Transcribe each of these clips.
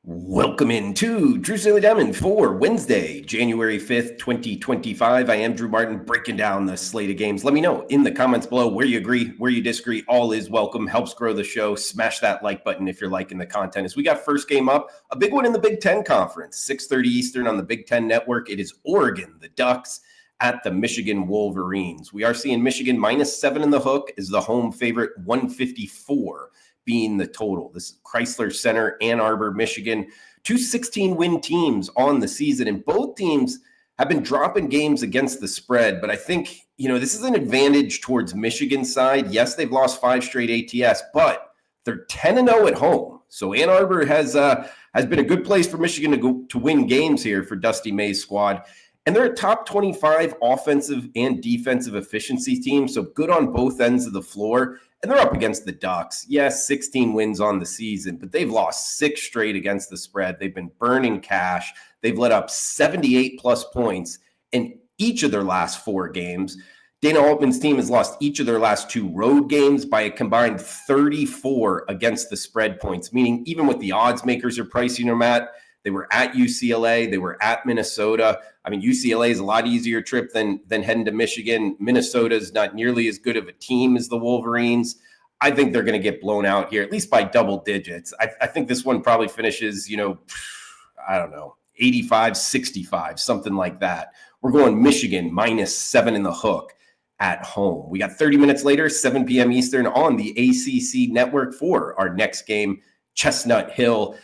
Welcome into Drew Silly Diamond for Wednesday, January 5th, 2025. I am Drew Martin breaking down the slate of games. Let me know in the comments below where you agree, where you disagree. All is welcome. Helps grow the show. Smash that like button if you're liking the content. As we got first game up, a big one in the Big Ten Conference, 6:30 Eastern on the Big Ten Network. It is Oregon, the Ducks, at the Michigan Wolverines. We are seeing Michigan -7 in the hook is the home favorite, 154. Being the total. This is Chrysler Center, Ann Arbor, Michigan. Two 16-win teams on the season, and both teams have been dropping games against the spread. But I think, this is an advantage towards Michigan's side. Yes, they've lost 5 straight ATS, but they're 10-0 at home. So Ann Arbor has been a good place for Michigan to win games here for Dusty May's squad. And they're a top 25 offensive and defensive efficiency team, so good on both ends of the floor. And they're up against the Ducks. Yes, 16 wins on the season, but they've lost 6 straight against the spread. They've been burning cash. They've let up 78-plus points in each of their last 4 games. Dana Altman's team has lost each of their last 2 road games by a combined 34 against the spread points, meaning even what the odds makers are pricing them at, they were at UCLA. They were at Minnesota. I mean, UCLA is a lot easier trip than heading to Michigan. Minnesota is not nearly as good of a team as the Wolverines. I think they're going to get blown out here, at least by double digits. I think this one probably finishes, 85-65, something like that. We're going Michigan -7 in the hook at home. We got 30 minutes later, 7 p.m. Eastern on the ACC network for our next game, Chestnut Hill,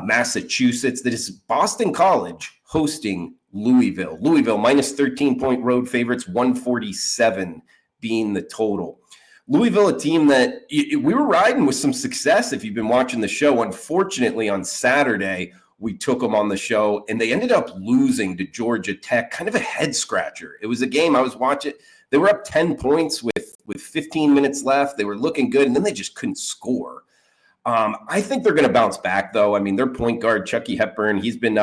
Massachusetts. That is Boston College hosting Louisville. Louisville -13-point road favorites, 147 being the total. Louisville, a team that we were riding with some success if you've been watching the show. Unfortunately, on Saturday, we took them on the show, and they ended up losing to Georgia Tech, kind of a head-scratcher. It was a game I was watching. They were up 10 points with 15 minutes left. They were looking good, and then they just couldn't score. I think they're going to bounce back, though. I mean, their point guard, Chucky Hepburn, he's been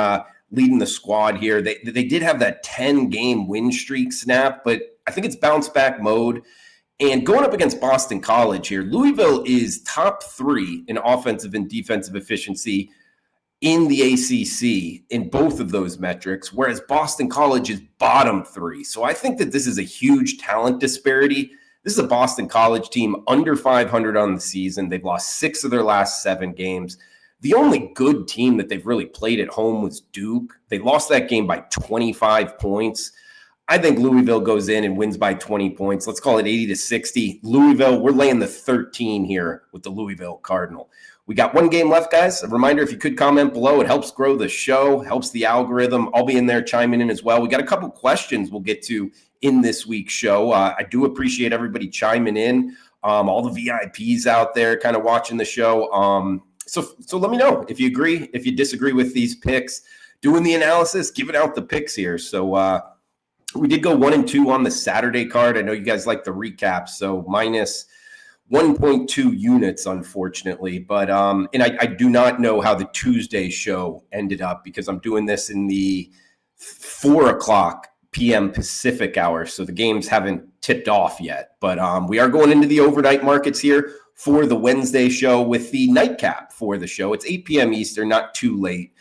leading the squad here. They did have that 10-game win streak snap, but I think it's bounce back mode. And going up against Boston College here, Louisville is top 3 in offensive and defensive efficiency in the ACC in both of those metrics, whereas Boston College is bottom 3. So I think that this is a huge talent disparity. This is a Boston College team under 500 on the season. They've lost 6 of their last 7 games. The only good team that they've really played at home was Duke. They lost that game by 25 points. I think Louisville goes in and wins by 20 points. Let's call it 80-60. Louisville, we're laying the 13 here with the Louisville Cardinal. We got 1 game left, guys. A reminder, if you could comment below, it helps grow the show, helps the algorithm. I'll be in there chiming in as well. We got a couple questions we'll get to in this week's show. I do appreciate everybody chiming in, all the VIPs out there kind of watching the show. So let me know if you agree, if you disagree with these picks, doing the analysis, giving out the picks here. So we did go 1 and 2 on the Saturday card. I know you guys like the recap, so minus 1.2 units, unfortunately. But and I do not know how the Tuesday show ended up because I'm doing this in the 4:00 p.m. Pacific hour, so the games haven't tipped off yet. But we are going into the overnight markets here for the Wednesday show with the nightcap for the show. It's 8 p.m. Eastern, not too late.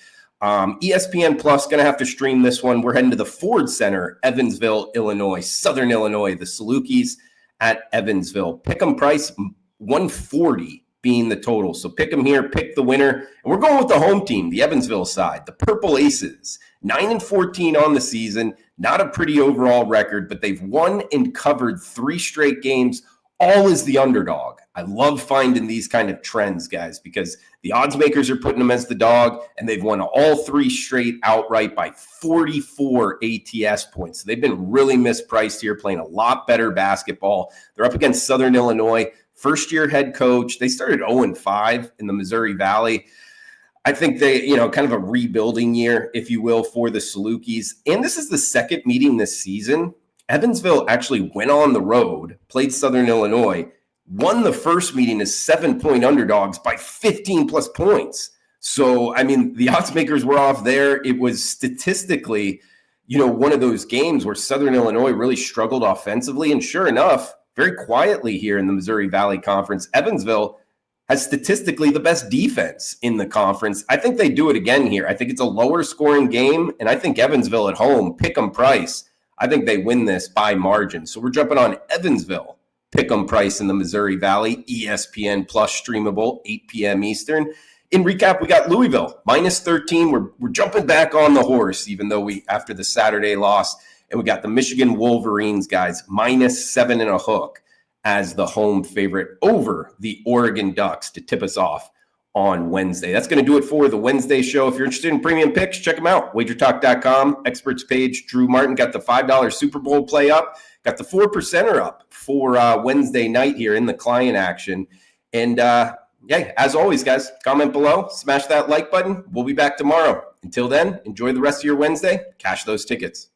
ESPN Plus going to have to stream this one. We're heading to the Ford Center, Evansville, Illinois, Southern Illinois, the Salukis at Evansville. Pick'em price 140 being the total. So pick them here, pick the winner. And we're going with the home team, the Evansville side, the Purple Aces. 9-14 on the season. Not a pretty overall record, but they've won and covered 3 straight games, all as the underdog. I love finding these kind of trends, guys, because the odds makers are putting them as the dog, and they've won all 3 straight outright by 44 ATS points. So they've been really mispriced here, playing a lot better basketball. They're up against Southern Illinois, first-year head coach. They started 0-5 in the Missouri Valley. I think they, kind of a rebuilding year, if you will, for the Salukis. And this is the second meeting this season. Evansville actually went on the road, played Southern Illinois, won the first meeting as 7-point underdogs by 15-plus points. So, I mean, the odds makers were off there. It was statistically, one of those games where Southern Illinois really struggled offensively. And sure enough, very quietly here in the Missouri Valley Conference, Evansville has statistically the best defense in the conference. I think they do it again here. I think it's a lower scoring game, and I think Evansville at home, pick 'em price. I think they win this by margin. So we're jumping on Evansville, pick 'em price in the Missouri Valley, ESPN plus streamable, 8 p.m. Eastern. In recap, we got Louisville, minus 13. We're jumping back on the horse, even though after the Saturday loss. And we got the Michigan Wolverines, guys, minus 7 and a hook as the home favorite over the Oregon Ducks to tip us off on Wednesday. That's going to do it for the Wednesday show. If you're interested in premium picks, check them out. WagerTalk.com, experts page. Drew Martin got the $5 Super Bowl play up, got the 4%er up for Wednesday night here in the client action. And as always, guys, comment below, smash that like button. We'll be back tomorrow. Until then, enjoy the rest of your Wednesday. Cash those tickets.